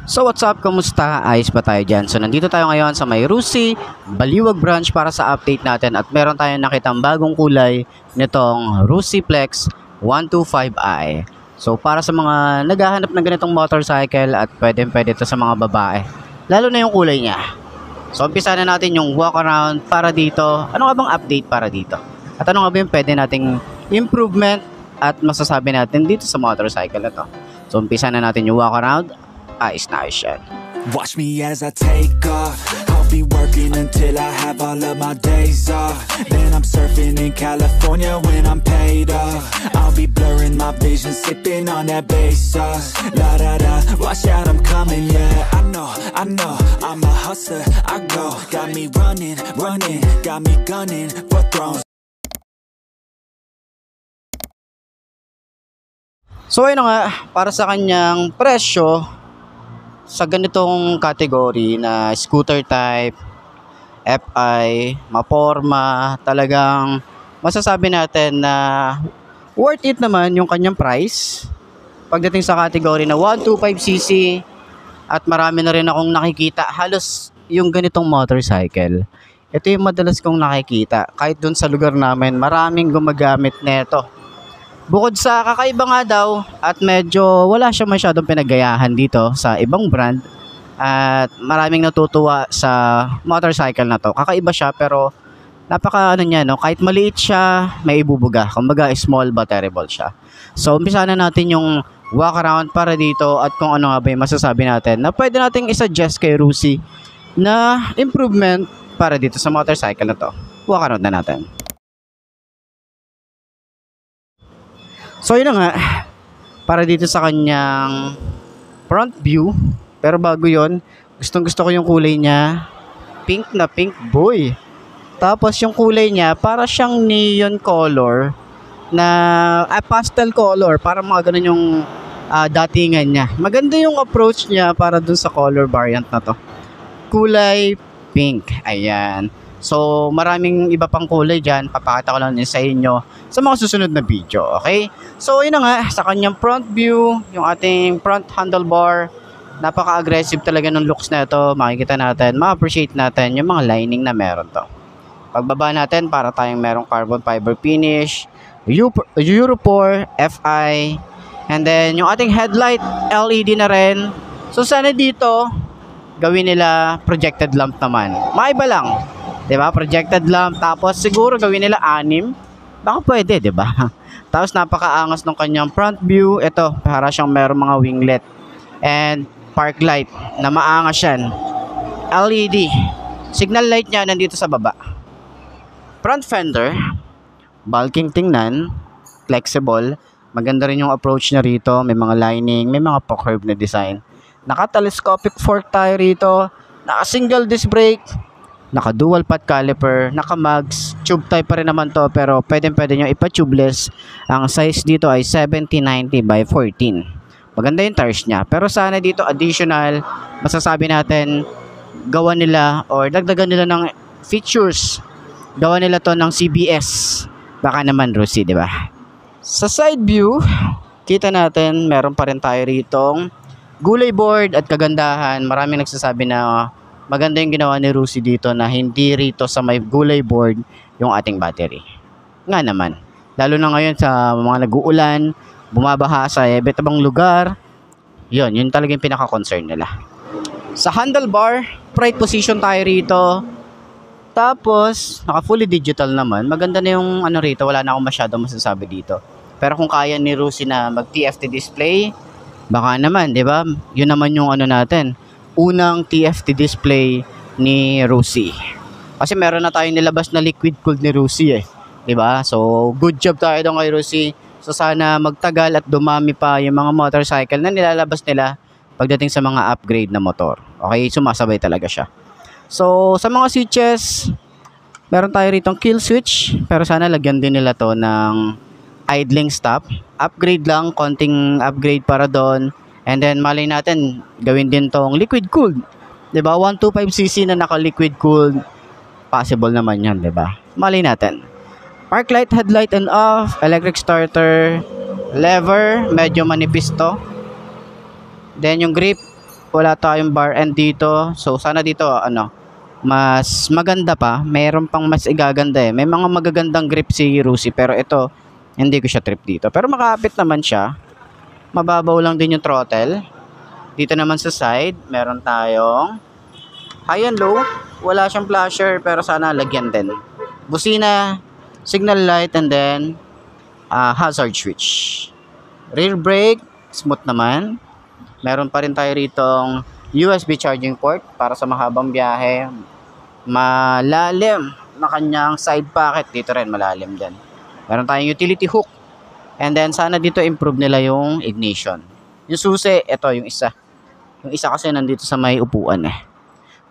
So what's up, kamusta? Ayos ba tayo dyan? So nandito tayo ngayon sa may Rusi, Baliwag branch para sa update natin at meron tayong nakitang bagong kulay nitong Rusi Flex 125i. So para sa mga naghahanap ng ganitong motorcycle at pwede ito sa mga babae, lalo na yung kulay niya. So umpisa na natin yung walk around para dito. Ano nga bang update para dito? At ano nga ba yung pwede nating improvement at masasabi natin dito sa motorcycle na to? So umpisa na natin yung walk around. Ayos na ayos yan. Watch me as I take off. I'll be working until I have all of my days off. Then I'm surfing in California when I'm paid off. I'll be blurring my vision, sipping on that bass sauce. La da da, watch out, I'm coming, yeah. I know, I'm a hustler. I go, got me running, got me gunning for thrones. So ayun nga, para sa kanyang presyo, sa ganitong category na scooter type, FI, maporma, talagang masasabi natin na worth it naman yung kanyang price. Pagdating sa category na 125cc at marami na rin akong nakikita, halos yung ganitong motorcycle. Ito yung madalas kong nakikita. Kahit dun sa lugar namin, maraming gumagamit nito. Bukod sa kakaiba nga daw at medyo wala siya masyadong pinagayahan dito sa ibang brand at maraming natutuwa sa motorcycle na to. Kakaiba siya pero napaka niya, no? Kahit maliit siya, may ibubuga. Kumbaga small but terrible siya. So umpisa na natin yung walk around para dito at kung ano nga ba yung masasabi natin na pwede nating isuggest kay Rusi na improvement para dito sa motorcycle na to. Walk around na natin. So yun na nga, para dito sa kanyang front view. Pero bago yon, gustong gusto ko yung kulay niya, pink na pink boy. Tapos yung kulay niya para siyang neon color na pastel color, para mga ganun yung datingan niya. Maganda yung approach niya para dun sa color variant na to. Kulay pink, ayan. So, maraming iba pang kulay dyan. Papakita ko lang din sa inyo sa mga susunod na video, okay? So, yun na nga, sa kanyang front view, yung ating front handlebar, napaka-aggressive talaga ng looks na ito. Makikita natin, ma-appreciate natin yung mga lining na meron to. Pagbaba natin, para tayong merong carbon fiber finish, Euro 4, FI, and then yung ating headlight, LED na rin. So, sana dito, gawin nila projected lamp naman. Maiba lang. Diba? Projected lamp. Tapos siguro gawin nila 6. Baka pwede, diba? Tapos napakaangas ng kanyang front view. Ito, para siyang meron mga winglet. And park light na maangas yan. LED. Signal light niya nandito sa baba. Front fender. Bulking tingnan. Flexible. Maganda rin yung approach niya rito. May mga lining. May mga curve na design. Naka-telescopic fork tayo rito. Naka-single disc brake. Naka dual path caliper, naka mags, tube type pa rin naman to pero pwede nyo ipa-tubeless. Ang size dito ay 70/90 by 14. Maganda yung tires niya. Pero sana dito additional, masasabi natin, gawa nila or dagdagan nila ng features. Gawa nila to ng CBS. Baka naman Rusi, di ba? Sa side view, kita natin meron pa rin tayo ritong gulay board at kagandahan. Maraming nagsasabi na maganda yung ginawa ni Rusi dito na hindi rito sa may gulay board yung ating battery. Nga naman. Lalo na ngayon sa mga nag-uulan, bumabaha sa iba't ibang lugar. Yun talaga yung pinaka-concern nila. Sa handlebar, upright position tayo rito. Tapos, naka-fully digital naman. Maganda na yung ano rito, wala na akong masyadong masasabi dito. Pero kung kaya ni Rusi na mag-TFT display, baka naman, di ba? Yun naman yung ano natin. Unang TFT display ni Rusi. Kasi meron na tayong nilabas na liquid cooled ni Rusi eh. 'Di ba? So, good job tayo doon kay Rusi. So, sana magtagal at dumami pa yung mga motorcycle na nilalabas nila pagdating sa mga upgrade na motor. Okay, sumasabay talaga siya. So, sa mga switches, meron tayo ritong kill switch, pero sana lagyan din nila to ng idling stop. Upgrade lang, konting upgrade para doon. And then malay natin gawin din tong liquid cooled. 'Di ba? 125cc na naka-liquid cooled. Possible naman 'yan, 'di ba? Malay natin. Park light, headlight and off, electric starter, lever, medyo manipis to. Then yung grip, wala tayong bar end dito. So sana dito ano, mas maganda pa. Meron pang mas igaganda eh. May mga magagandang grip si Rusi, pero ito hindi ko siya trip dito. Pero makapit naman siya. Mababaw lang din yung throttle. Dito naman sa side, meron tayong high and low. Wala siyang flasher, pero sana lagyan din. Busina, signal light, and then hazard switch. Rear brake, smooth naman. Meron pa rin tayo ritong USB charging port para sa mahabang biyahe. Malalim na kanyang side pocket. Dito rin malalim din. Meron tayong utility hook. And then sana dito improve nila yung ignition. Yung susi, ito yung isa. Yung isa kasi nandito sa may upuan eh.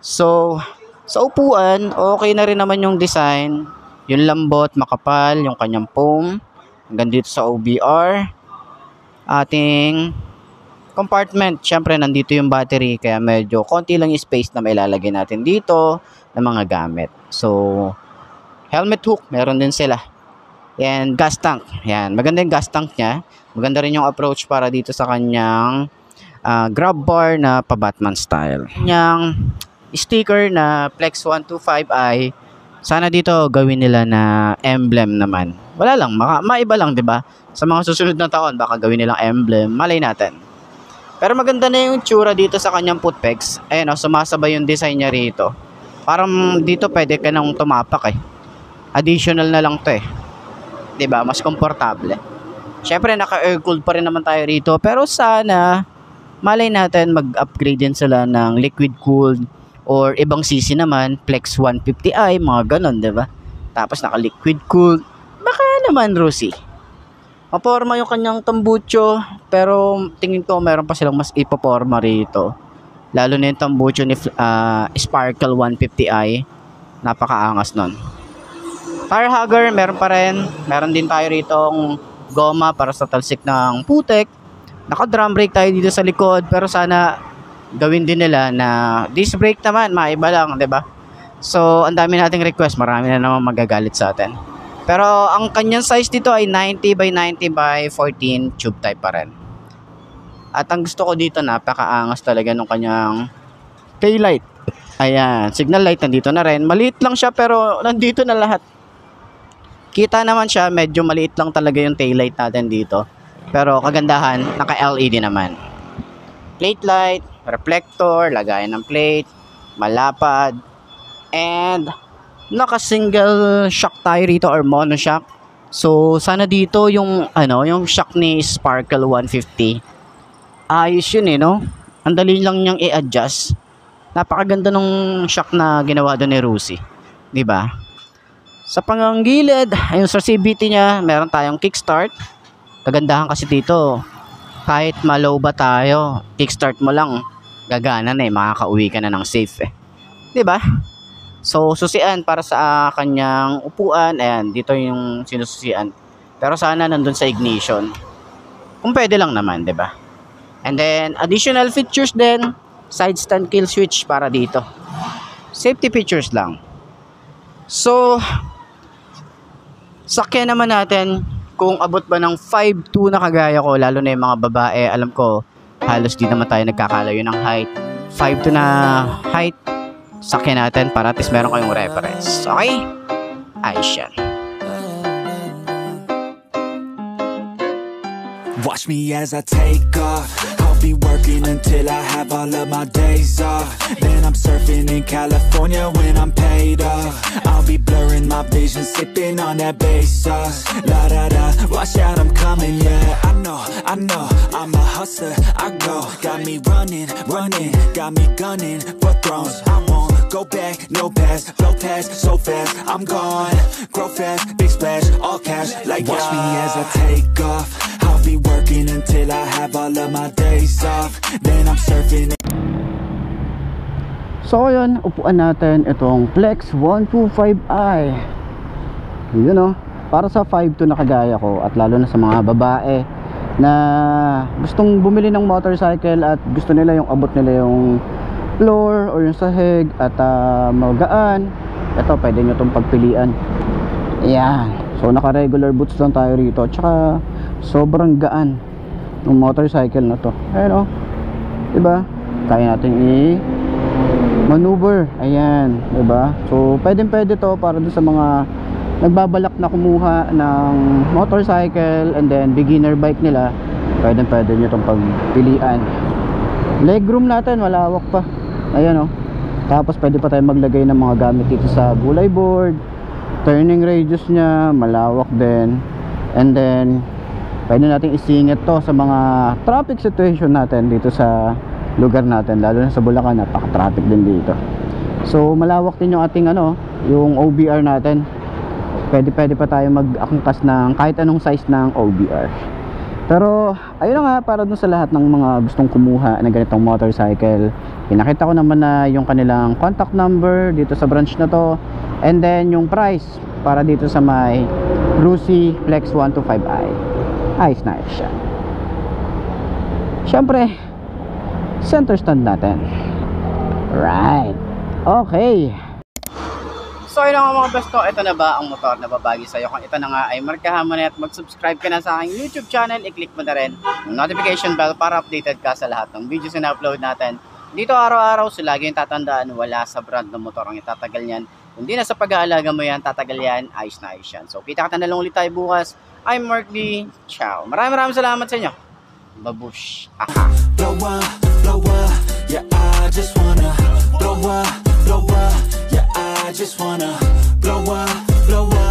So, sa upuan, okay na rin naman yung design. Yung lambot, makapal, yung kanyang foam. Hanggang dito sa OBR. Ating compartment, syempre nandito yung battery, kaya medyo konti lang yung space na mailalagay natin dito ng mga gamit. So, helmet hook, meron din sila. And gas tank, yan, maganda yung gas tank niya. Maganda rin yung approach para dito sa kanyang grab bar na pa-Batman style. Yung sticker na Flex 125i, sana dito gawin nila na emblem naman. Wala lang, maiba lang, 'di ba? Sa mga susunod na taon, baka gawin nilang emblem, malay natin. Pero maganda na yung tsura dito sa kanyang footpegs. Ayan o, sumasabay yung design niya rito. Parang dito pwede ka nang tumapak eh. Additional na lang to eh. 'Di ba? Mas komportable. Syempre naka-air cooled pa rin naman tayo rito, pero sana malay natin mag-upgrade din sila ng liquid cooled or ibang sisi naman, Flex 150i, mga ganon, 'di ba? Tapos naka-liquid cooled. Baka naman, Rusi. Maporma yung kanyang tambucho, pero tingin ko meron pa silang mas ipaporma rito. Lalo na yung tambucho ni Sparkle 150i. Napakaangas nun. Tire hugger, meron pa rin. Meron din tayo ritong goma para sa talsik ng putek. Naka-drum brake tayo dito sa likod, pero sana gawin din nila na disc brake naman, maiba lang, 'di ba? So, ang dami nating request, marami na naman magagalit sa atin. Pero ang kanyang size dito ay 90 by 90 by 14 tube type pa rin. At ang gusto ko dito, napakaangas talaga ng kanyang taillight. Ayan, signal light nandito na rin. Maliit lang siya pero nandito na lahat. Kita naman siya, medyo maliit lang talaga yung taillight natin dito. Pero kagandahan, naka-LED naman. Plate light, reflector, lagayan ng plate, malapad, and naka-single shock tayo rito or mono shock. So sana dito yung yung shock ni Sparkle 150. Ayos yun eh, no? Ang dali lang niyang i-adjust. Napakaganda nung shock na ginawa doon ni Rusi, 'di ba? Sa panggilid, ayun sa CVT niya, meron tayong kickstart. Kagandahan kasi dito, kahit malaw ba tayo, kickstart mo lang, gagana na eh, makakauwi ka na ng safe eh. 'Di ba? So, susian para sa kanyang upuan. Ayan, dito yung sinususian. Pero sana nandun sa ignition. Kung pwede lang naman, 'di ba? And then, additional features din. Side stand kill switch para dito. Safety features lang. So, sakyan naman natin kung abot ba ng 5'2" na kagaya ko, lalo na yung mga babae. Alam ko, halos di naman tayo nagkakalayo ng height. 5'2" na height. Sakyan natin para at least meron kayong reference. Okay? Ayos yan. Watch me as I take off. I'll be working until I have all of my days off. Then I'm surfing in California when I'm paid off. I'll be blurring my vision, sipping on that bass sauce. La da da, watch out, I'm coming, yeah. I know, I'm a hustler, I go. Got me running, got me gunning for thrones. I won't go back, no pass, blow past so fast. I'm gone, grow fast, big splash, all cash like watch me as I take off. I'll be working until I have all of my days off. Then I'm surfing. So yun, upuan natin itong Flex 125i. Yun o, para sa 5'2" na kagaya ko, at lalo na sa mga babae na gustong bumili ng motorcycle at gusto nila yung abot nila yung floor or yung sahig at magaan. Ito, pwede nyo itong pagpilian. Ayan, so naka regular boots lang tayo rito, tsaka sobrang gaan ng motorcycle na to. Ayan o, diba? kaya natin maneuver. Ayan, diba? So pwede to para dun sa mga nagbabalak na kumuha ng motorcycle and then beginner bike nila. Pwede nyo itong pagpilian. Legroom natin malawak pa. Ayan oh. Tapos pwede pa tayo maglagay ng mga gamit dito sa gulay board. Turning radius nya malawak din. And then pwede natin isingit to sa mga traffic situation natin dito sa lugar natin, lalo na sa Bulacan, napaka-traffic din dito. So malawak din yung ating yung OBR natin. Pwede pa tayo mag-angkas ng kahit anong size ng OBR. Pero ayun na nga, para dun sa lahat ng mga gustong kumuha ng ganitong motorcycle, pinakita ko naman na yung kanilang contact number dito sa branch na to, and then yung price para dito sa may Lucy Flex 125i. Ayos na siya. Syempre center stand natin. Right. Okay. So ayun nga mga besto, ito na ba ang motor na babagi sa'yo? Kung ito na nga ay markahan mo na at mag-subscribe ka na sa aking YouTube channel, i-click mo na rin yung notification bell para updated ka sa lahat ng videos na upload natin. Dito araw-araw, so lagi yung tatandaan, wala sa brand ng motor ang itatagal yan. Hindi na sa pag-aalaga mo yan, tatagal yan, ayos na ayos yan. So kita ka na lang ulit tayo bukas. I'm Mark D. Ciao. Maraming salamat sa inyo. Babush. Aha. Blow up, yeah, I just wanna blow up, yeah, I just wanna blow up,